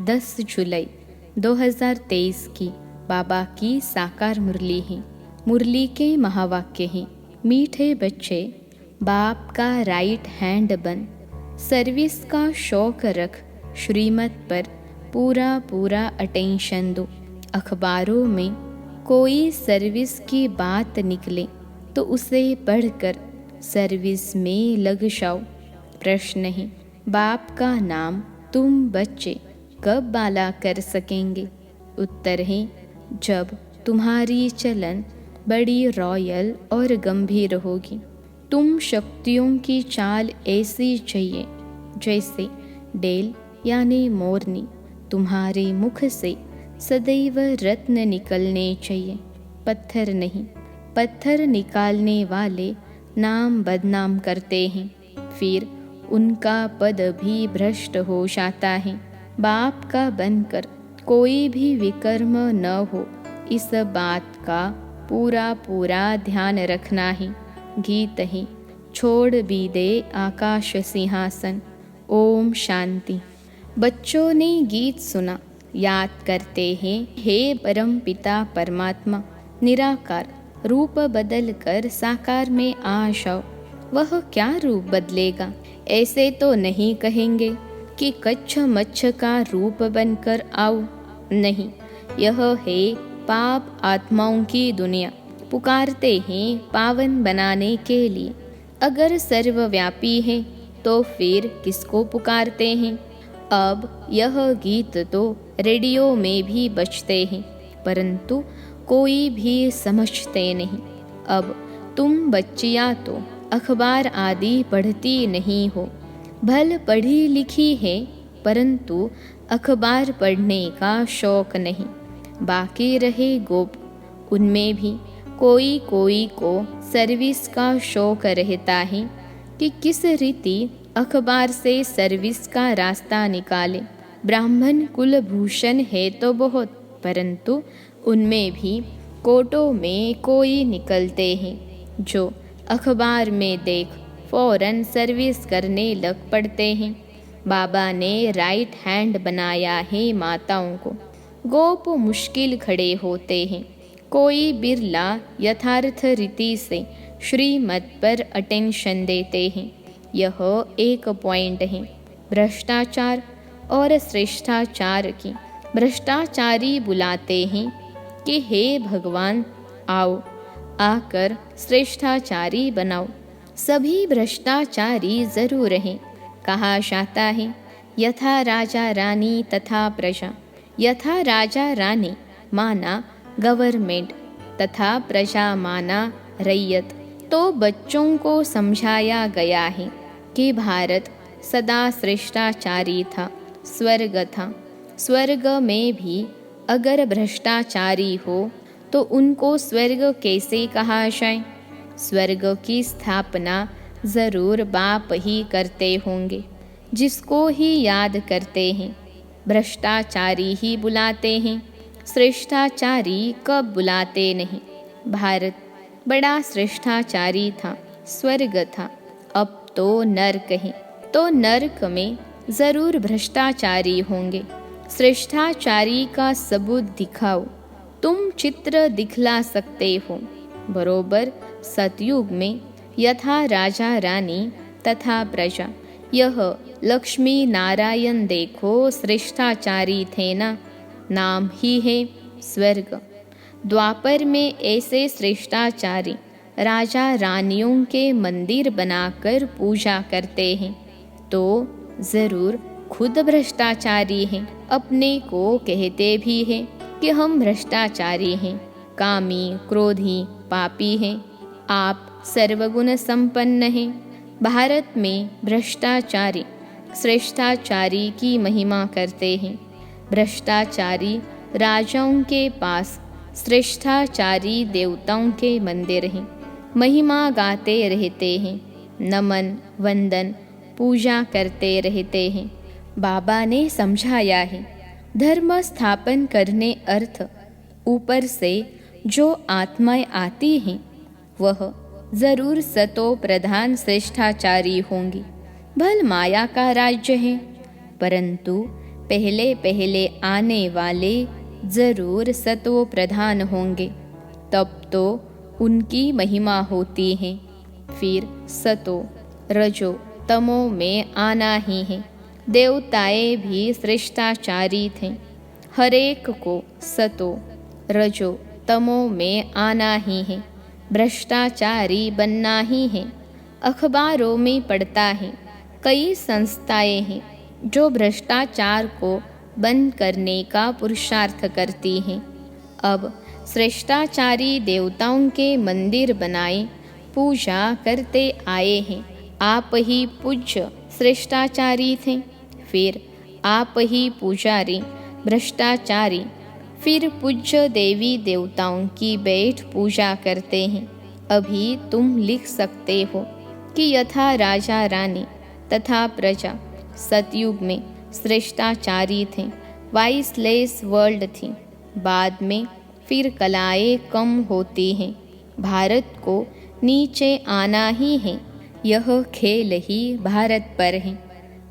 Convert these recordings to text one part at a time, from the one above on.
10 जुलाई 2023 की बाबा की साकार मुरली है। मुरली के महावाक्य हैं, मीठे बच्चे बाप का राइट हैंड बन, सर्विस का शौक रख, श्रीमत पर पूरा पूरा अटेंशन दो। अखबारों में कोई सर्विस की बात निकले तो उसे पढ़कर सर्विस में लग जाओ। प्रश्न है, बाप का नाम तुम बच्चे कब बाला कर सकेंगे? उत्तर है, जब तुम्हारी चलन बड़ी रॉयल और गंभीर होगी। तुम शक्तियों की चाल ऐसी चाहिए जैसे डेल यानी मोरनी। तुम्हारे मुख से सदैव रत्न निकलने चाहिए, पत्थर नहीं। पत्थर निकालने वाले नाम बदनाम करते हैं, फिर उनका पद भी भ्रष्ट हो जाता है। बाप का बनकर कोई भी विकर्म न हो, इस बात का पूरा पूरा ध्यान रखना है। गीत है, छोड़ भी दे आकाश सिंहासन। ओम शांति। बच्चों ने गीत सुना, याद करते हैं, हे परम पिता परमात्मा, निराकार रूप बदल कर साकार में आ जाओ। वह क्या रूप बदलेगा? ऐसे तो नहीं कहेंगे कि कच्छ मच्छ का रूप बनकर आओ। नहीं, यह है पाप आत्माओं की दुनिया। पुकारते हैं पावन बनाने के लिए। अगर सर्वव्यापी है तो फिर किसको पुकारते हैं? अब यह गीत तो रेडियो में भी बजते हैं, परंतु कोई भी समझते नहीं। अब तुम बच्चियाँ तो अखबार आदि पढ़ती नहीं हो, भल पढ़ी लिखी है, परंतु अखबार पढ़ने का शौक नहीं। बाकी रहे गोप, उनमें भी कोई कोई को सर्विस का शौक रहता है कि किस रीति अखबार से सर्विस का रास्ता निकाले। ब्राह्मण कुलभूषण है तो बहुत, परंतु उनमें भी कोटों में कोई निकलते हैं जो अखबार में देख फौरन सर्विस करने लग पड़ते हैं। बाबा ने राइट हैंड बनाया है माताओं को। गोप मुश्किल खड़े होते हैं। कोई बिरला यथार्थ रीति से श्रीमत पर अटेंशन देते हैं। यह एक पॉइंट है भ्रष्टाचार और श्रेष्ठाचार की। भ्रष्टाचारी बुलाते हैं कि हे भगवान आओ, आकर श्रेष्ठाचारी बनाओ। सभी भ्रष्टाचारी जरूर हैं। कहा जाता है, यथा राजा रानी तथा प्रजा। यथा राजा रानी माना गवर्नमेंट तथा प्रजा माना रैयत। तो बच्चों को समझाया गया है कि भारत सदा श्रेष्ठाचारी था, स्वर्ग था। स्वर्ग में भी अगर भ्रष्टाचारी हो तो उनको स्वर्ग कैसे कहा जाए? स्वर्ग की स्थापना जरूर बाप ही करते होंगे, जिसको ही याद करते हैं। भ्रष्टाचारी ही बुलाते हैं, श्रेष्ठाचारी कब बुलाते नहीं। भारत बड़ा श्रेष्ठाचारी था, स्वर्ग था। अब तो नरक है, तो नरक में जरूर भ्रष्टाचारी होंगे। श्रेष्ठाचारी का सबूत दिखाओ। तुम चित्र दिखला सकते हो। बरोबर सतयुग में यथा राजा रानी तथा प्रजा, यह लक्ष्मी नारायण देखो श्रेष्ठाचारी थे ना, नाम ही है स्वर्ग। द्वापर में ऐसे श्रेष्ठाचारी राजा रानियों के मंदिर बनाकर पूजा करते हैं, तो जरूर खुद भ्रष्टाचारी हैं। अपने को कहते भी हैं कि हम भ्रष्टाचारी हैं, कामी, क्रोधी, पापी हैं। आप सर्वगुण संपन्न हैं। भारत में भ्रष्टाचारी श्रेष्ठाचारी की महिमा करते हैं। भ्रष्टाचारी राजाओं के पास श्रेष्ठाचारी देवताओं के मंदिर हैं, महिमा गाते रहते हैं, नमन वंदन पूजा करते रहते हैं। बाबा ने समझाया है, धर्म स्थापन करने अर्थ ऊपर से जो आत्माएं आती हैं वह जरूर सतो प्रधान श्रेष्ठाचारी होंगी। भल माया का राज्य है, परंतु पहले पहले आने वाले जरूर सतो प्रधान होंगे, तब तो उनकी महिमा होती है। फिर सतो रजो तमो में आना ही है। देवताएं भी श्रेष्ठाचारी थे। हरेक को सतो रजो तमो में आना ही है। भ्रष्टाचारी बनना ही है। अखबारों में पढ़ता है, कई संस्थाएं हैं जो भ्रष्टाचार को बंद करने का पुरुषार्थ करती हैं। अब श्रेष्ठाचारी देवताओं के मंदिर बनाए पूजा करते आए हैं। आप ही पूज्य श्रेष्ठाचारी थे, फिर आप ही पुजारी भ्रष्टाचारी। फिर पूज्य देवी देवताओं की बैठ पूजा करते हैं। अभी तुम लिख सकते हो कि यथा राजा रानी तथा प्रजा सतयुग में श्रेष्ठाचारी थे, वाइसलेस वर्ल्ड थी। बाद में फिर कलाएं कम होती हैं। भारत को नीचे आना ही है। यह खेल ही भारत पर है।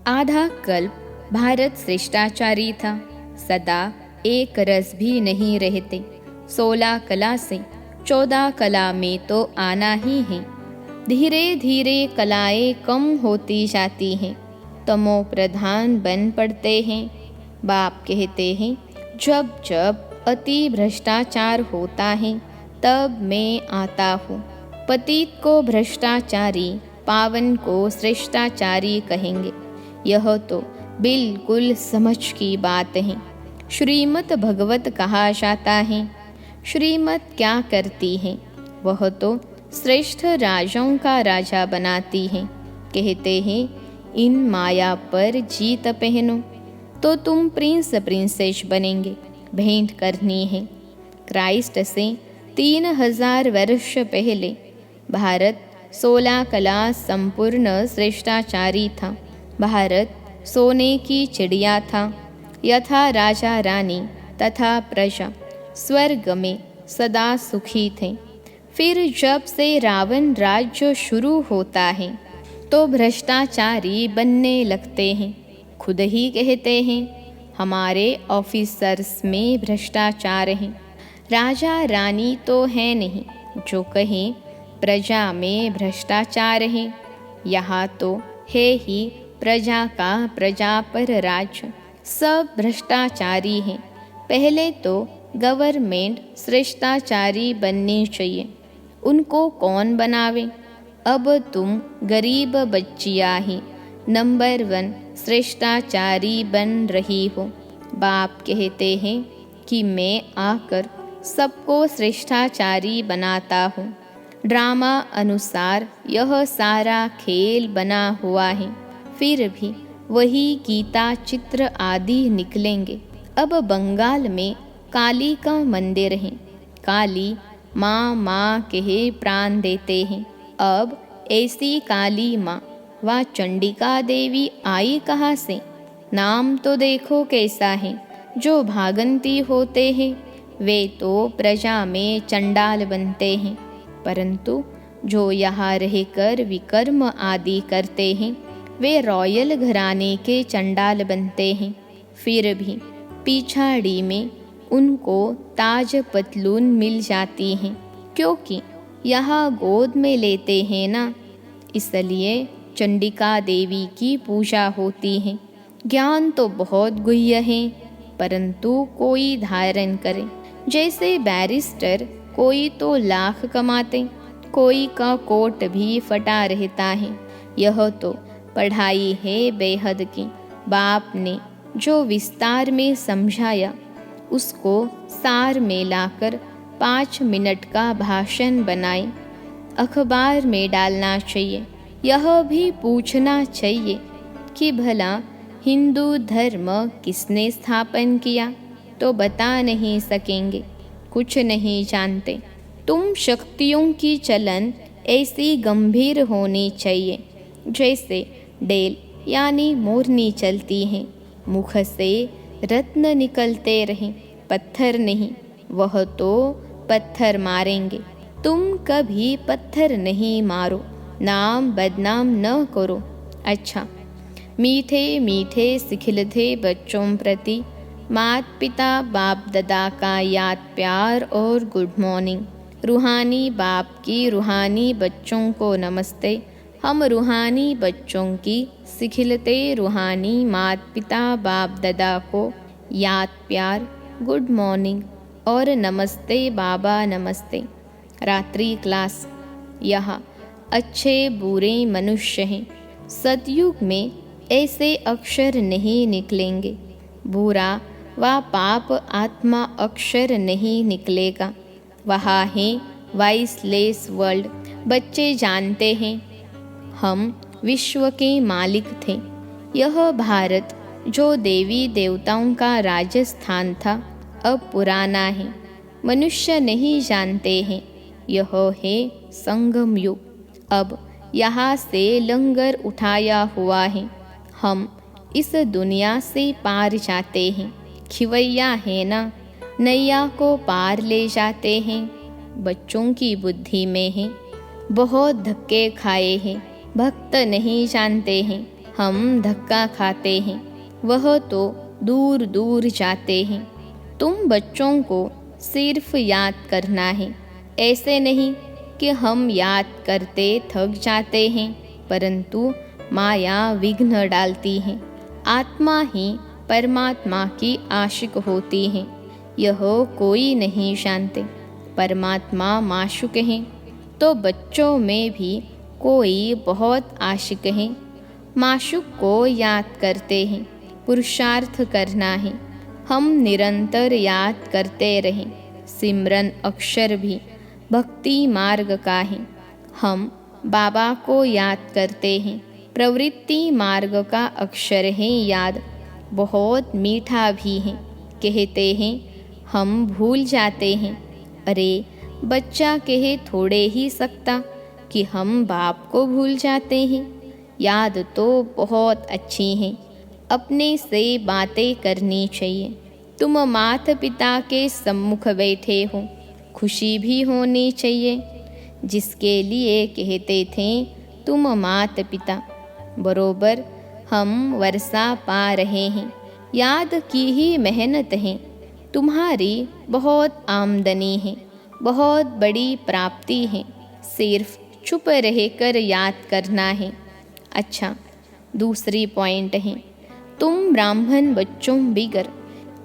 आधा कल्प भारत श्रेष्ठाचारी था। सदा एक रस भी नहीं रहते। 16 कला से 14 कला में तो आना ही है। धीरे धीरे कलाएं कम होती जाती हैं। तमो प्रधान बन पड़ते हैं। बाप कहते हैं, जब जब अति भ्रष्टाचार होता है तब मैं आता हूँ। पतित को भ्रष्टाचारी, पावन को श्रेष्ठाचारी कहेंगे। यह तो बिल्कुल समझ की बात है। श्रीमद् भगवत कहा जाता है। श्रीमद् क्या करती है? वह तो श्रेष्ठ राजाओं का राजा बनाती है। कहते हैं, इन माया पर जीत पहनो तो तुम प्रिंस प्रिंसेस बनेंगे। भेंट करनी है। क्राइस्ट से 3000 वर्ष पहले भारत 16 कला संपूर्ण श्रेष्ठाचारी था। भारत सोने की चिड़िया था। यथा राजा रानी तथा प्रजा स्वर्ग में सदा सुखी थे। फिर जब से रावण राज्य शुरू होता है तो भ्रष्टाचारी बनने लगते हैं। खुद ही कहते हैं, हमारे ऑफिसर्स में भ्रष्टाचार है। राजा रानी तो है नहीं जो कहें प्रजा में भ्रष्टाचार है। यहाँ तो है ही प्रजा का प्रजा पर राज। सब भ्रष्टाचारी हैं। पहले तो गवर्नमेंट श्रेष्ठाचारी बननी चाहिए। उनको कौन बनावे? अब तुम गरीब बच्चियाँ ही नंबर 1 श्रेष्ठाचारी बन रही हो। बाप कहते हैं कि मैं आकर सबको श्रेष्ठाचारी बनाता हूँ। ड्रामा अनुसार यह सारा खेल बना हुआ है। फिर भी वही गीता चित्र आदि निकलेंगे। अब बंगाल में काली का मंदिर है। काली माँ माँ कहे प्राण देते हैं। अब ऐसी काली माँ व चंडिका देवी आई कहाँ से? नाम तो देखो कैसा है। जो भागंती होते हैं वे तो प्रजा में चंडाल बनते हैं, परंतु जो यहाँ रहकर विकर्म आदि करते हैं वे रॉयल घराने के चंडाल बनते हैं। फिर भी पिछाड़ी में उनको ताज पतलून मिल जाती हैं, क्योंकि यहाँ गोद में लेते हैं ना, इसलिए चंडिका देवी की पूजा होती है। ज्ञान तो बहुत गुह्य है, परंतु कोई धारण करे। जैसे बैरिस्टर कोई तो लाख कमाते, कोई का कोट भी फटा रहता है। यह तो पढ़ाई है बेहद की। बाप ने जो विस्तार में समझाया उसको सार में लाकर 5 मिनट का भाषण बनाए अखबार में डालना चाहिए। यह भी पूछना चाहिए कि भला हिंदू धर्म किसने स्थापन किया? तो बता नहीं सकेंगे, कुछ नहीं जानते। तुम शक्तियों की चलन ऐसी गंभीर होनी चाहिए जैसे डेल यानी मोरनी चलती है। मुख से रत्न निकलते रहें, पत्थर नहीं। वह तो पत्थर मारेंगे। तुम कभी पत्थर नहीं मारो, नाम बदनाम न करो। अच्छा, मीठे मीठे सिखिलते बच्चों प्रति मात पिता बाप दादा का याद प्यार और गुड मॉर्निंग। रूहानी बाप की रूहानी बच्चों को नमस्ते। हम रूहानी बच्चों की सिखिलते रूहानी मात पिता बाप दादा को याद प्यार गुड मॉर्निंग और नमस्ते बाबा नमस्ते। रात्रि क्लास। यह अच्छे बुरे मनुष्य हैं। सतयुग में ऐसे अक्षर नहीं निकलेंगे। बुरा व पाप आत्मा अक्षर नहीं निकलेगा। वहाँ है वाइसलेस वर्ल्ड। बच्चे जानते हैं हम विश्व के मालिक थे। यह भारत जो देवी देवताओं का राजस्थान था अब पुराना है। मनुष्य नहीं जानते हैं यह है संगम युग। अब यहाँ से लंगर उठाया हुआ है। हम इस दुनिया से पार जाते हैं। खिवैया है ना, नैया को पार ले जाते हैं। बच्चों की बुद्धि में है बहुत धक्के खाए हैं। भक्त नहीं जानते हैं हम धक्का खाते हैं। वह तो दूर दूर जाते हैं। तुम बच्चों को सिर्फ याद करना है। ऐसे नहीं कि हम याद करते थक जाते हैं, परंतु माया विघ्न डालती है। आत्मा ही परमात्मा की आशिक होती है। यह कोई नहीं जानते। परमात्मा माशुक हैं तो बच्चों में भी कोई बहुत आशिक है। माशुक को याद करते हैं। पुरुषार्थ करना है। हम निरंतर याद करते रहें। सिमरन अक्षर भी भक्ति मार्ग का है। हम बाबा को याद करते हैं। प्रवृत्ति मार्ग का अक्षर है याद। बहुत मीठा भी है। कहते हैं हम भूल जाते हैं। अरे बच्चा कहे थोड़े ही सकता कि हम बाप को भूल जाते हैं। याद तो बहुत अच्छी है। अपने से बातें करनी चाहिए। तुम माता पिता के सम्मुख बैठे हो, खुशी भी होनी चाहिए। जिसके लिए कहते थे तुम माता पिता, बरोबर हम वर्षा पा रहे हैं। याद की ही मेहनत है। तुम्हारी बहुत आमदनी है, बहुत बड़ी प्राप्ति है। सिर्फ चुप रहकर याद करना है। अच्छा, दूसरी पॉइंट है, तुम ब्राह्मण बच्चों बिगर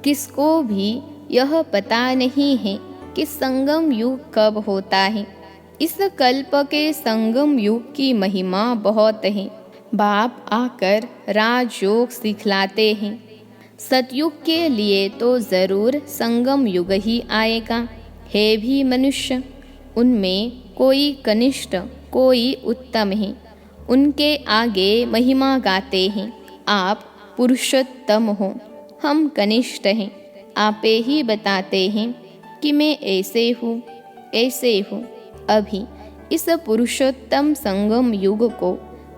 किसको भी यह पता नहीं है कि संगम युग कब होता है। इस कल्प के संगम युग की महिमा बहुत है। बाप आकर राजयोग सिखलाते हैं। सतयुग के लिए तो जरूर संगम युग ही आएगा। है भी मनुष्य, उनमें कोई कनिष्ठ कोई उत्तम है। उनके आगे महिमा गाते हैं। आप पुरुषोत्तम हो, हम कनिष्ठ हैं। आपे ही बताते हैं कि मैं ऐसे हूँ ऐसे हूँ। अभी इस पुरुषोत्तम संगम युग को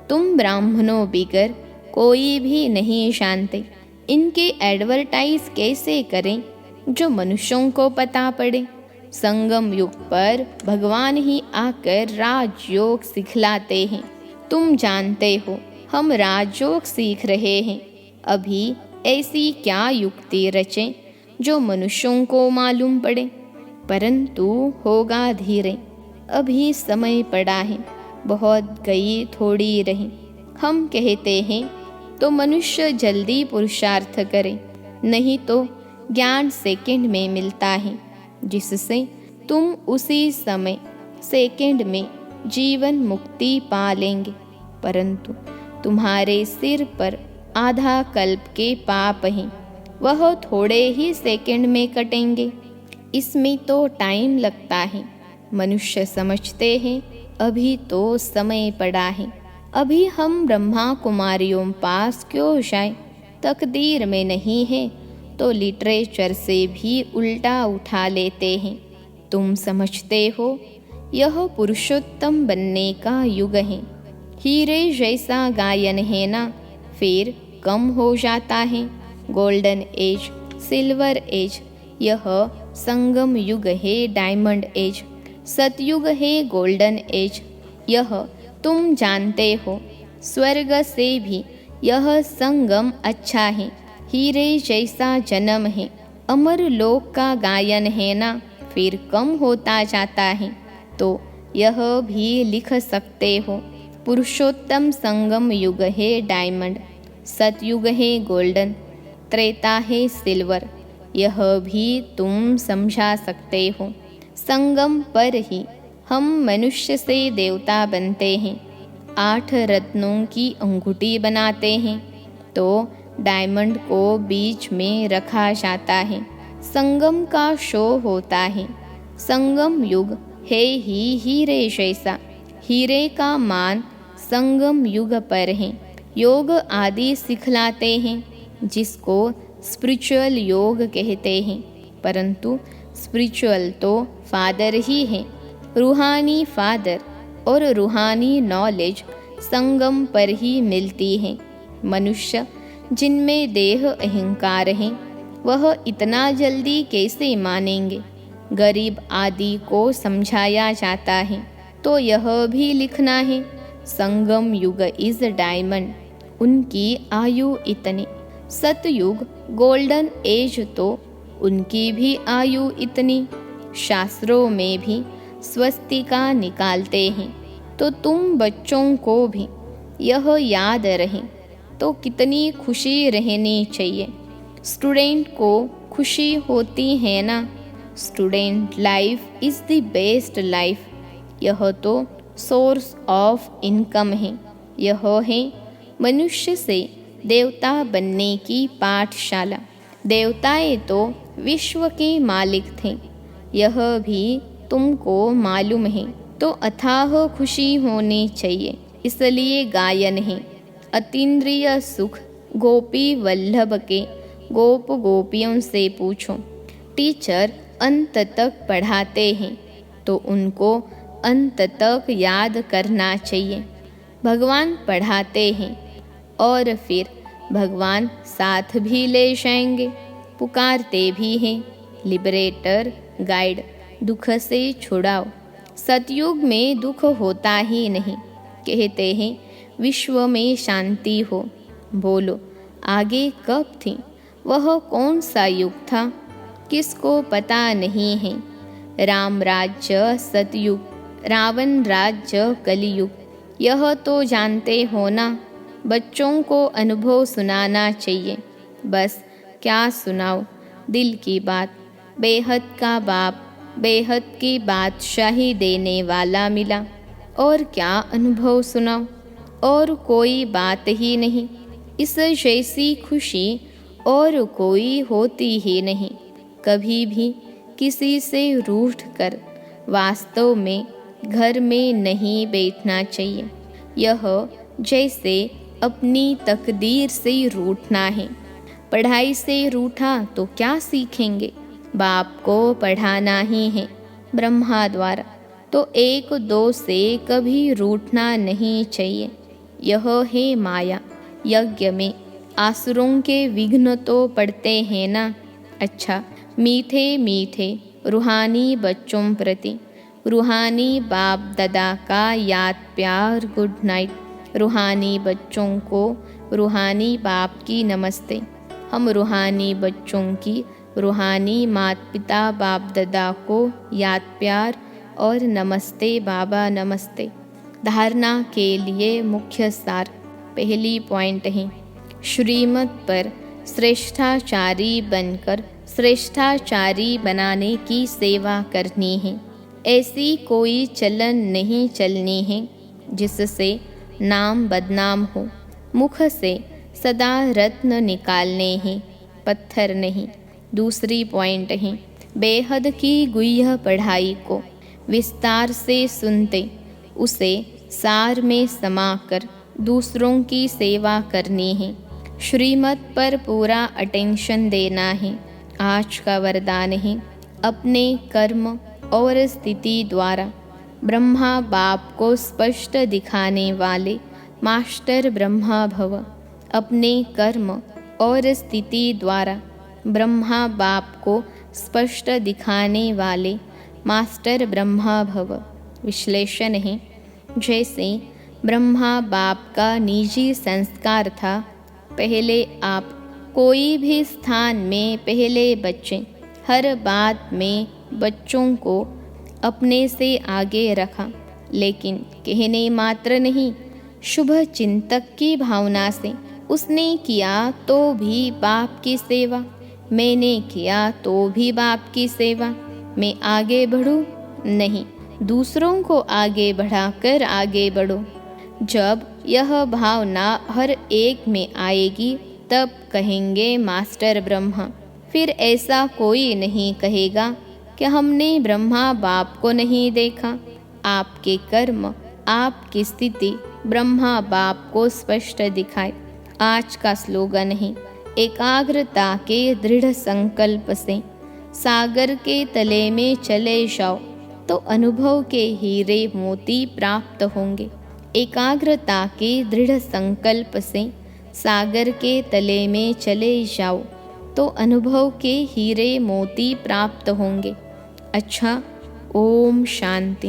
तुम ब्राह्मणों बिगर कोई भी नहीं जानते। इनके एडवर्टाइज कैसे करें जो मनुष्यों को पता पड़े। संगम युग पर भगवान ही आकर राजयोग सिखलाते हैं। तुम जानते हो हम राजयोग सीख रहे हैं। अभी ऐसी क्या युक्ति रचें जो मनुष्यों को मालूम पड़े, परंतु होगा धीरे। अभी समय पड़ा है, बहुत गई थोड़ी रही। हम कहते हैं तो मनुष्य जल्दी पुरुषार्थ करे, नहीं तो ज्ञान सेकंड में मिलता है, जिससे तुम उसी समय सेकंड में जीवन मुक्ति पा लेंगे। परंतु तुम्हारे सिर पर आधा कल्प के पाप हैं, वह थोड़े ही सेकंड में कटेंगे। इसमें तो टाइम लगता है। मनुष्य समझते हैं अभी तो समय पड़ा है, अभी हम ब्रह्मा कुमारियों पास क्यों जाएं। तकदीर में नहीं है तो लिटरेचर से भी उल्टा उठा लेते हैं। तुम समझते हो यह पुरुषोत्तम बनने का युग है। हीरे जैसा गायन है ना, फिर कम हो जाता है। गोल्डन एज, सिल्वर एज, यह संगम युग है। डायमंड एज, सतयुग है। गोल्डन एज, यह तुम जानते हो। स्वर्ग से भी यह संगम अच्छा है, हीरे जैसा जन्म है, अमर लोक का गायन है ना, फिर कम होता जाता है। तो यह भी लिख सकते हो, पुरुषोत्तम संगम युग है डायमंड, सतयुग है गोल्डन, त्रेता है सिल्वर। यह भी तुम समझा सकते हो। संगम पर ही हम मनुष्य से देवता बनते हैं, 8 रत्नों की अंगूठी बनाते हैं, तो डायमंड को बीच में रखा जाता है, संगम का शो होता है। संगम युग है ही हीरे जैसा, हीरे का मान संगम युग पर है। योग आदि सिखलाते हैं, जिसको स्पिरिचुअल योग कहते हैं, परंतु स्पिरिचुअल तो फादर ही है। रूहानी फादर और रूहानी नॉलेज संगम पर ही मिलती है। मनुष्य जिनमें देह अहंकार है, वह इतना जल्दी कैसे मानेंगे। गरीब आदि को समझाया जाता है, तो यह भी लिखना है, संगम युग इज डायमंड, उनकी आयु इतनी। सतयुग गोल्डन एज, तो उनकी भी आयु इतनी। शास्त्रों में भी स्वस्तिका निकालते हैं, तो तुम बच्चों को भी यह याद रहे तो कितनी खुशी रहनी चाहिए। स्टूडेंट को खुशी होती है ना। Student life is the best life. यह तो सोर्स ऑफ इनकम है। यह है मनुष्य से देवता बनने की पाठशाला। देवताएं तो विश्व के मालिक थे, यह भी तुमको मालूम है, तो अथाह खुशी होनी चाहिए। इसलिए गायन है, अतीन्द्रिय सुख गोपी वल्लभ के। गोप गोपियों से पूछो, टीचर अंत तक पढ़ाते हैं, तो उनको अंत तक याद करना चाहिए। भगवान पढ़ाते हैं और फिर भगवान साथ भी ले जाएंगे, पुकारते भी हैं, लिबरेटर गाइड, दुख से छुड़ाओ। सतयुग में दुख होता ही नहीं, कहते हैं विश्व में शांति हो। बोलो आगे कब थी, वह कौन सा युग था, किसको पता नहीं है। राम राज्य सतयुग, रावण राज्य कलयुग, यह तो जानते हो ना। बच्चों को अनुभव सुनाना चाहिए, बस क्या सुनाओ, दिल की बात। बेहद का बाप बेहद की बादशाही देने वाला मिला, और क्या अनुभव सुनाओ, और कोई बात ही नहीं। इस जैसी खुशी और कोई होती ही नहीं। कभी भी किसी से रूठ कर वास्तव में घर में नहीं बैठना चाहिए। यह जैसे अपनी तकदीर से रूठना है। पढ़ाई से रूठा तो क्या सीखेंगे, बाप को पढ़ाना ही है ब्रह्मा द्वारा, तो 1-2 से कभी रूठना नहीं चाहिए। यह है माया। यज्ञ में आसुरों के विघ्न तो पड़ते हैं ना। अच्छा, मीठे मीठे रूहानी बच्चों प्रति रूहानी बाप दादा का याद प्यार गुड नाइट। रूहानी बच्चों को रूहानी बाप की नमस्ते। हम रूहानी बच्चों की रूहानी माता पिता बाप दादा को याद प्यार और नमस्ते बाबा नमस्ते। धारणा के लिए मुख्य सार। पहली पॉइंट है, श्रीमत पर श्रेष्ठाचारी बनकर श्रेष्ठाचारी बनाने की सेवा करनी है। ऐसी कोई चलन नहीं चलनी है जिससे नाम बदनाम हो। मुख से सदा रत्न निकालने हैं, पत्थर नहीं। दूसरी पॉइंट है, बेहद की गुह्य पढ़ाई को विस्तार से सुनते उसे सार में समाकर दूसरों की सेवा करनी है। श्रीमत पर पूरा अटेंशन देना है। आज का वरदान है, अपने कर्म और स्थिति द्वारा ब्रह्मा बाप को स्पष्ट दिखाने वाले मास्टर ब्रह्मा भव। अपने कर्म और स्थिति द्वारा ब्रह्मा बाप को स्पष्ट दिखाने वाले मास्टर ब्रह्मा भव। विश्लेषण है, जैसे ब्रह्मा बाप का निजी संस्कार था। पहले आप कोई भी स्थान में पहले बच्चे, हर बात में बच्चों को अपने से आगे रखा, लेकिन कहने मात्र नहीं, शुभ चिंतक की भावना से उसने किया तो भी बाप की सेवा, मैंने किया तो भी बाप की सेवा। मैं आगे बढ़ूं? नहीं, दूसरों को आगे बढ़ाकर आगे बढ़ो। जब यह भावना हर एक में आएगी तब कहेंगे मास्टर ब्रह्मा। फिर ऐसा कोई नहीं कहेगा कि हमने ब्रह्मा बाप को नहीं देखा। आपके कर्म, आपकी स्थिति ब्रह्मा बाप को स्पष्ट दिखाए। आज का स्लोगन है, एकाग्रता के दृढ़ संकल्प से सागर के तले में चले जाओ तो अनुभव के हीरे मोती प्राप्त होंगे। एकाग्रता के दृढ़ संकल्प से सागर के तले में चले जाओ तो अनुभव के हीरे मोती प्राप्त होंगे। अच्छा, ओम शांति।